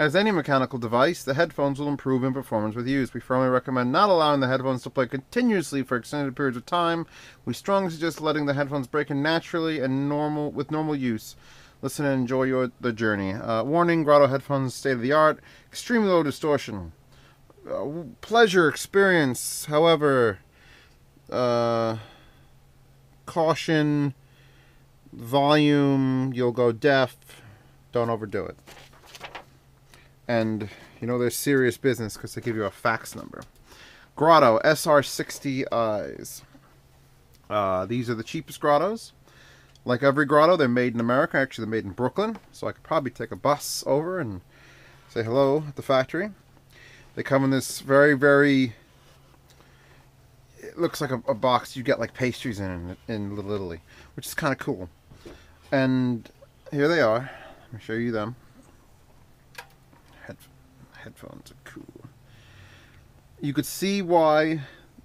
As any mechanical device, the headphones will improve in performance with use. We firmly recommend not allowing the headphones to play continuously for extended periods of time. We strongly suggest letting the headphones break in naturally and with normal use. Listen and enjoy the journey. Warning, Grado headphones, state-of-the-art, extremely low distortion. Pleasure experience, however, caution, volume, you'll go deaf, don't overdo it. And you know there's serious business because they give you a fax number. Grado SR60i's. These are the cheapest Grados. Like every Grado, they're made in America. Actually, they're made in Brooklyn, so I could probably take a bus over and say hello at the factory. They come in this very, very... It looks like a box you get like pastries in Little Italy, which is kind of cool. And here they are. Let me show you them. Headphones are cool. You could see why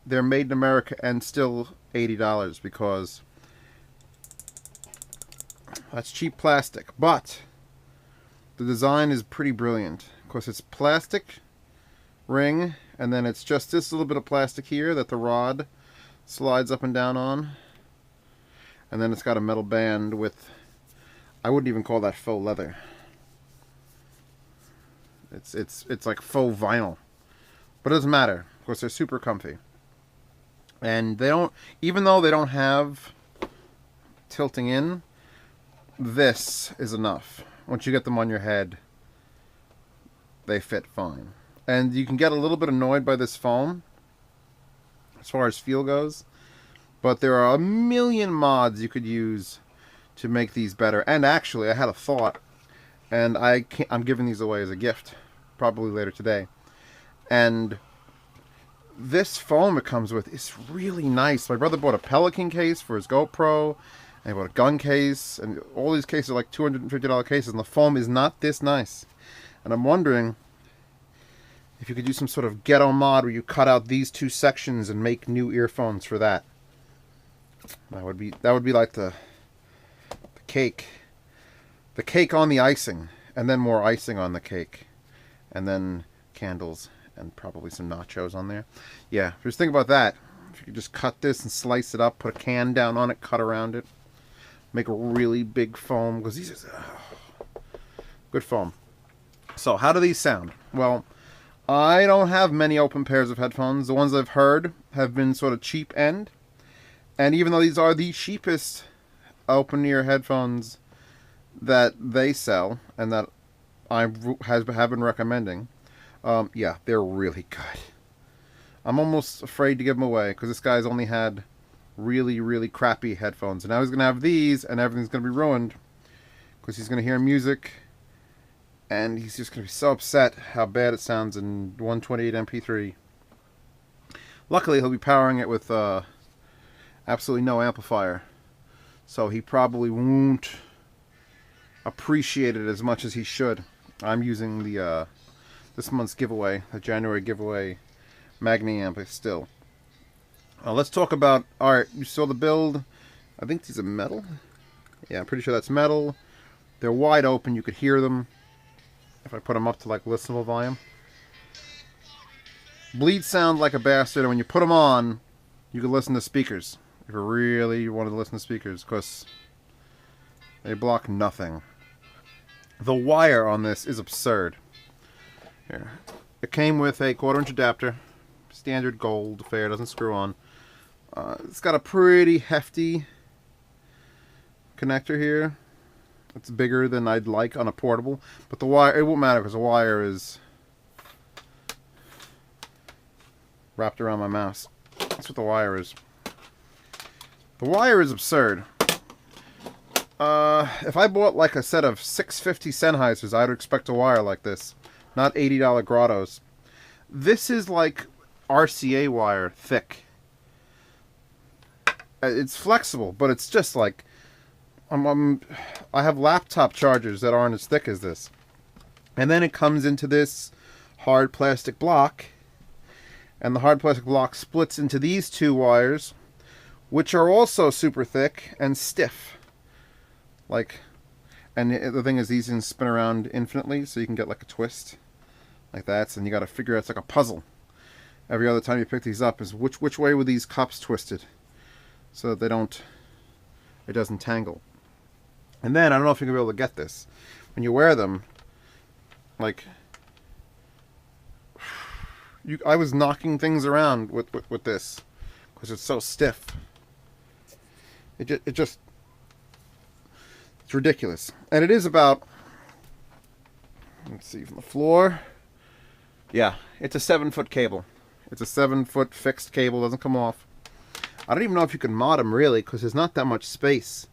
they're made in America and still $80 because that's cheap plastic. But the design is pretty brilliant. Of course, it's plastic ring, and then it's just this little bit of plastic here that the rod slides up and down on. And then it's got a metal band with, I wouldn't even call that faux leather. It's like faux vinyl. But it doesn't matter. Of course, they're super comfy. And they don't, even though they don't have tilting in, this is enough. Once you get them on your head, they fit fine. And you can get a little bit annoyed by this foam as far as feel goes. But there are a million mods you could use to make these better. And actually, I had a thought. And I'm giving these away as a gift, probably later today. And this foam it comes with is really nice. My brother bought a Pelican case for his GoPro, and he bought a gun case, and all these cases are like $250 cases, and the foam is not this nice. And I'm wondering if you could do some sort of ghetto mod where you cut out these two sections and make new earphones for that. That would be like the cake. The cake on the icing, and then more icing on the cake, and then candles, and probably some nachos on there. Yeah, just think about that. If you could just cut this and slice it up, put a can down on it, cut around it, make a really big foam, because these are good foam. So how do these sound? Well, I don't have many open pairs of headphones. The ones I've heard have been sort of cheap end, and even though these are the cheapest open ear headphones that they sell and that I have been recommending, yeah, they're really good. I'm almost afraid to give them away because this guy's only had really, really crappy headphones, and now he's gonna have these, and everything's gonna be ruined because he's gonna hear music, and he's just gonna be so upset how bad it sounds in 128 MP3. Luckily, he'll be powering it with absolutely no amplifier, so he probably won't appreciate it as much as he should. I'm using the this month's giveaway, the January giveaway Magni amp still. Let's talk about, alright, you saw the build. I think these are metal. Yeah, I'm pretty sure that's metal. They're wide open, you could hear them if I put them up to like listenable volume. Bleed sound like a bastard, and when you put them on, you can listen to speakers. If you really wanted to listen to speakers, because they block nothing. The wire on this is absurd. Here, it came with a 1/4" adapter, standard gold affair, doesn't screw on. It's got a pretty hefty connector here. It's bigger than I'd like on a portable, but the wire, it won't matter because the wire is wrapped around my mouse. That's what the wire is. The wire is absurd. If I bought like a set of 650 Sennheisers, I would expect a wire like this, not $80 Grados. This is like RCA wire, thick. It's flexible, but it's just like I have laptop chargers that aren't as thick as this, and then it comes into this hard plastic block, and the hard plastic block splits into these two wires, which are also super thick and stiff. Like, And the thing is, these things spin around infinitely, so you can get like a twist like that. So then you got to figure out, it's like a puzzle. Every other time you pick these up is which way were these cups twisted, so that it doesn't tangle. And then I don't know if you're gonna be able to get this when you wear them. Like, I was knocking things around with this because it's so stiff. It's ridiculous. And it is about, let's see, from the floor. Yeah, it's a 7-foot cable. It's a 7-foot fixed cable. Doesn't come off. I don't even know if you can mod them really, because there's not that much space.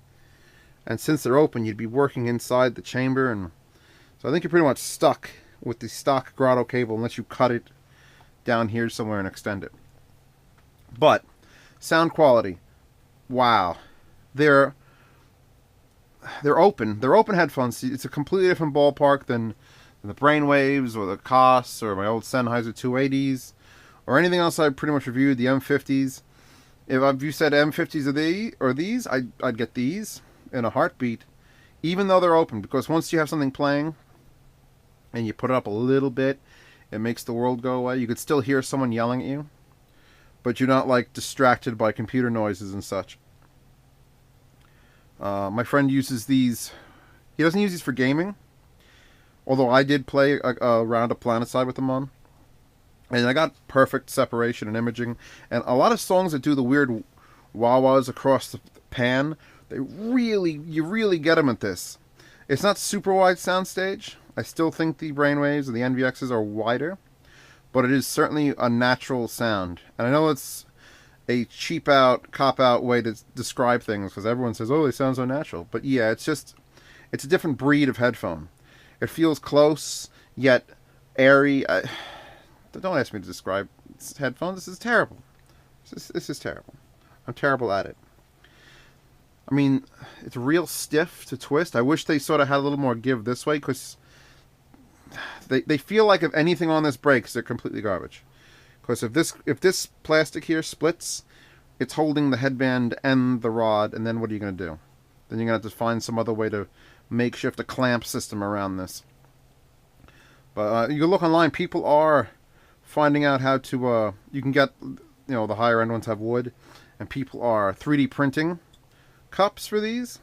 And since they're open, you'd be working inside the chamber, and so I think you're pretty much stuck with the stock Grado cable unless you cut it down here somewhere and extend it. But sound quality, wow. They're open. They're open headphones. It's a completely different ballpark than the Brainwaves or the Koss or my old Sennheiser 280s or anything else I've pretty much reviewed. The M50s. If you said M50s or these, I'd get these in a heartbeat, even though they're open, because once you have something playing and you put it up a little bit, it makes the world go away. You could still hear someone yelling at you, but you're not like distracted by computer noises and such. My friend uses these. He doesn't use these for gaming, although I did play a round of PlanetSide with them on, and I got perfect separation and imaging. And a lot of songs that do the weird wah-wahs across the pan, you really get them at this. It's not super wide soundstage. I still think the Brainwaves and the NVXs are wider, but it is certainly a natural sound. And I know it's a cheap out, cop out way to describe things, because everyone says, oh, they sound so natural. But yeah, it's a different breed of headphone. It feels close, yet airy. Don't ask me to describe headphones. This is terrible. This is terrible. I'm terrible at it. I mean, it's real stiff to twist. I wish they sort of had a little more give this way, because they feel like if anything on this breaks, they're completely garbage. Because if this plastic here splits, it's holding the headband and the rod, and then what are you going to do? Then you're going to have to find some other way to makeshift a clamp system around this. But you can look online. People are finding out how to. You can get, the higher end ones have wood, and people are 3D printing cups for these,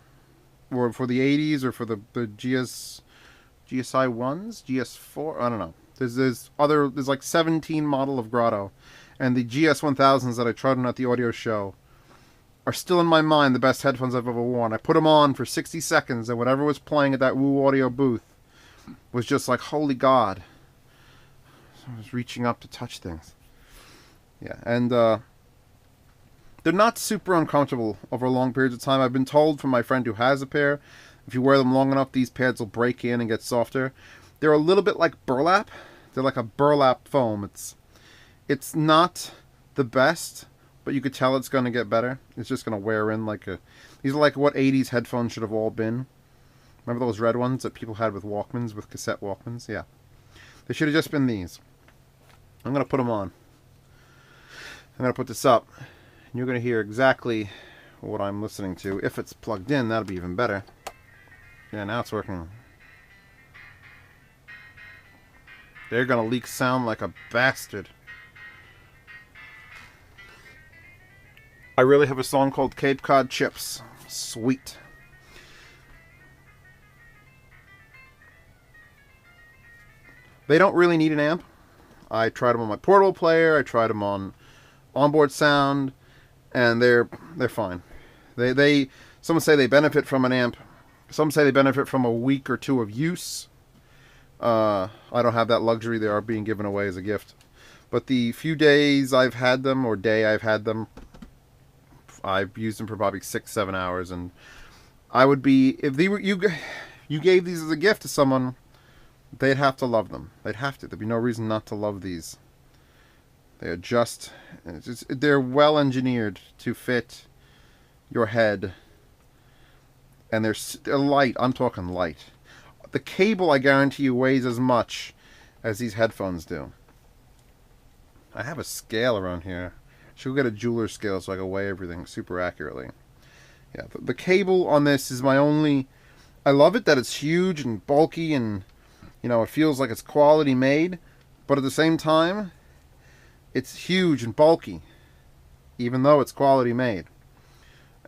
or for the 80s, or for the GSI 1s, GS4. I don't know. There's like 17 model of Grado, and the GS1000s that I tried on at the audio show are still in my mind the best headphones I've ever worn. I put them on for 60 seconds, and whatever was playing at that Woo Audio booth was just like, holy God. I was reaching up to touch things. Yeah, and they're not super uncomfortable over long periods of time. I've been told from my friend who has a pair, if you wear them long enough, these pads will break in and get softer. They're a little bit like burlap. They're like a burlap foam. It's not the best, but you could tell it's going to get better. It's just going to wear in like a... These are like what 80s headphones should have all been. Remember those red ones that people had with Walkmans, with cassette Walkmans? Yeah. They should have just been these. I'm going to put them on. I'm going to put this up. And you're going to hear exactly what I'm listening to. If it's plugged in, that'll be even better. Yeah, now it's working. They're going to leak sound like a bastard. I really have a song called Cape Cod Chips. Sweet. They don't really need an amp. I tried them on my portable player. I tried them on onboard sound, and they're fine. Some say they benefit from an amp. Some say they benefit from a week or two of use. I don't have that luxury. They are being given away as a gift. But the few days I've had them, or day I've had them, I've used them for probably 6-7 hours, and I would be, if you gave these as a gift to someone, they'd have to love them. They'd have to. There'd be no reason not to love these. They are they're well engineered to fit your head, and they're light. I'm talking light. The cable, I guarantee you, weighs as much as these headphones do. I have a scale around here. Should go get a jeweler's scale so I can weigh everything super accurately. Yeah, the cable on this is my only... I love it that it's huge and bulky and, you know, it feels like it's quality made. But at the same time, it's huge and bulky, even though it's quality made.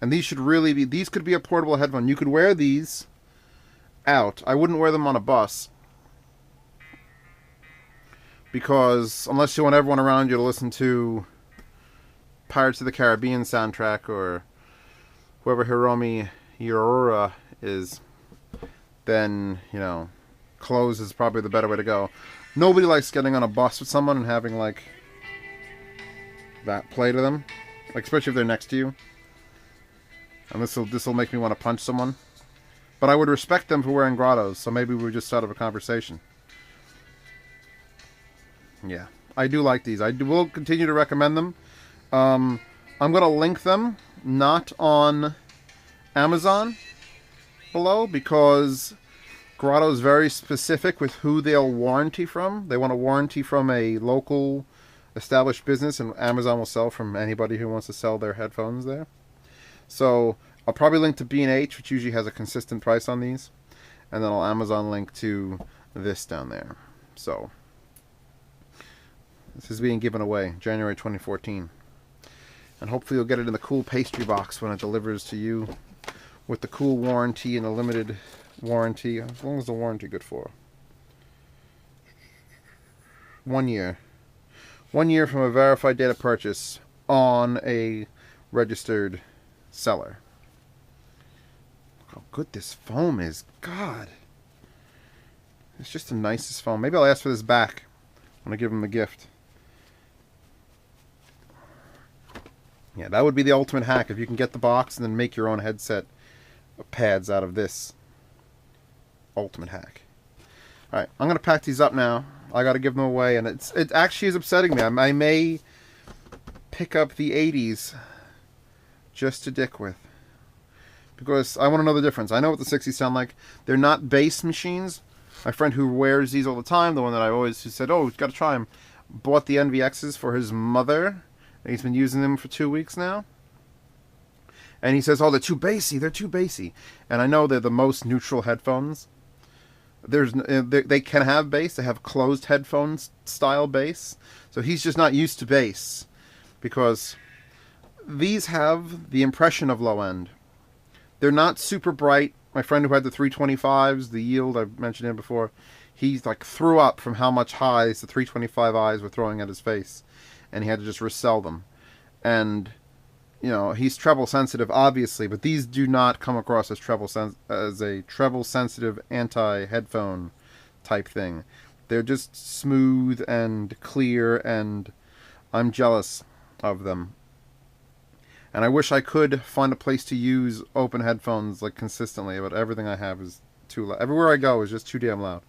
And these should really be, these could be a portable headphone. You could wear these out. I wouldn't wear them on a bus, because unless you want everyone around you to listen to Pirates of the Caribbean soundtrack or whoever Hiromi Yorura is, then, you know, clothes is probably the better way to go. Nobody likes getting on a bus with someone and having, like, that play to them. Like, especially if they're next to you. And this'll make me want to punch someone. But I would respect them for wearing Grados, so maybe we just start up a conversation. Yeah, I do like these. Will continue to recommend them. I'm going to link them, not on Amazon below, because Grado is very specific with who they'll warranty from. They want a warranty from a local established business, and Amazon will sell from anybody who wants to sell their headphones there. So I'll probably link to B&H, which usually has a consistent price on these, and then I'll Amazon link to this down there. So this is being given away January 2014, and hopefully you'll get it in the cool pastry box when it delivers to you, with the cool warranty and a limited warranty. How long is the warranty good for? 1 year. 1 year from a verified date of purchase on a registered seller. Look how good this foam is. God. It's just the nicest foam. Maybe I'll ask for this back when I give him the gift. Yeah, that would be the ultimate hack, if you can get the box and then make your own headset pads out of this. Ultimate hack. Alright, I'm going to pack these up now. I got to give them away, and it actually is upsetting me. I may pick up the 80s just to dick with, because I want to know the difference. I know what the 60s sound like. They're not bass machines. My friend who wears these all the time, the one that who said, oh, you've got to try them, bought the NVXs for his mother, and he's been using them for 2 weeks now. And he says, oh, they're too bassy. They're too bassy. And I know they're the most neutral headphones. They can have bass. They have closed headphones style bass. So he's just not used to bass, because these have the impression of low end. They're not super bright. My friend who had the 325s, the Yield, I've mentioned him before, he's like threw up from how much highs the 325i's were throwing at his face, and he had to just resell them. And you know, he's treble sensitive, obviously, but these do not come across as a treble sensitive anti-headphone type thing. They're just smooth and clear, and I'm jealous of them. And I wish I could find a place to use open headphones like consistently, but everything I have is too loud. Everywhere I go is just too damn loud,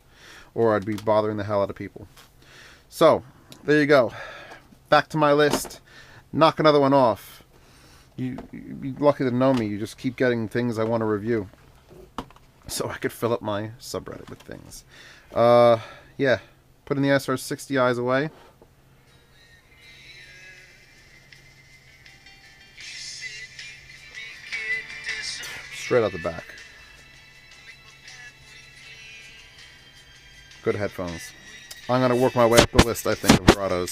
or I'd be bothering the hell out of people. So there you go. Back to my list. Knock another one off. You'd be lucky to know me. You just keep getting things I want to review, so I could fill up my subreddit with things. Yeah, putting the SR60i's away. Straight out the back. Good headphones. I'm going to work my way up the list, I think, of Grados.